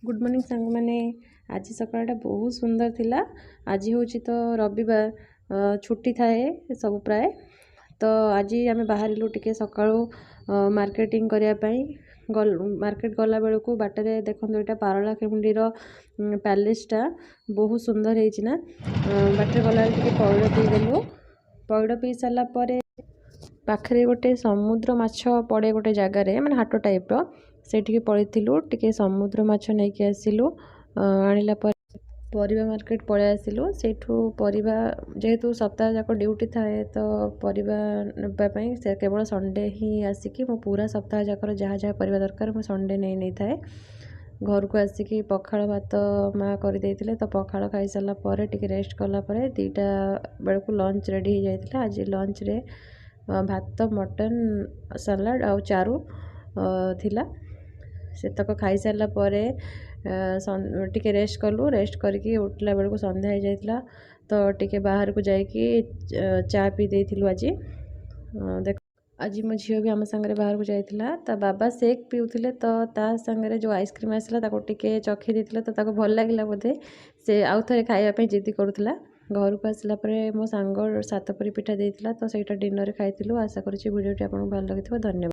Good morning सांग मैंने आज सकाळटा बहुत सुंदर थिला। आज हूँ तो रविवार छुट्टी थाए सब प्राय तो आज आम बाहर टे सका मार्केटिंग करने गल मार्केट गला बेलू बाटर देखो यहाँ पारला खेमुंडीर पैलेसटा बहुत सुंदर होना बाटर गला पौड़ पीदेलु पौड़ पी सारापर पाखे गोटे समुद्र माछ पड़े गोटे जगार माने हाट टाइप्र से पलू टे समुद्र माछ नहीं कि आसिलु आणिला परिबा मार्केट पलि आसिलु सेठू परिबा जेहेतु सप्ताह जाक ड्यूटी थाए तो परिबा नापी से केवल संडे ही आसिकी मो पूरा सप्ताह जाकर जहाँ जहाँ परिबा दरकार मो संडे नहीं थाए। घर को आसिकी पखाड़ भात माँ कर तो पखाड़ खाई सारा पर टिके रेस्ट कलापर 2टा बेलू लंच रेडी हो जाता। आज लंच रे भात मटन सलाड आ चारू थिला सेतक खाई सारा पर टिके रेस्ट कलु रेस्ट करके उठला बेलू संध्या हो जाता तो टिके बाहर को जाइकी चा पी देथिलु। आज देख आज मो झी भी आम सांगे बाहर को जाइथिला ता बाबा शेक पीउथिले तो ता सांगे जो आइसक्रीम आसला ताको टिके चखी देथिला तो ताको भल लागिला बोधे से आउ थरे खाइबा पई जिद्दी करूथिला। घर को आसला परे मो सांग सातपरी पिठा देथिला तो सेटा डिनर रे खाइथिलु। आशा करूची वीडियोटी आपन भल लागिथिबो। धन्यवाद।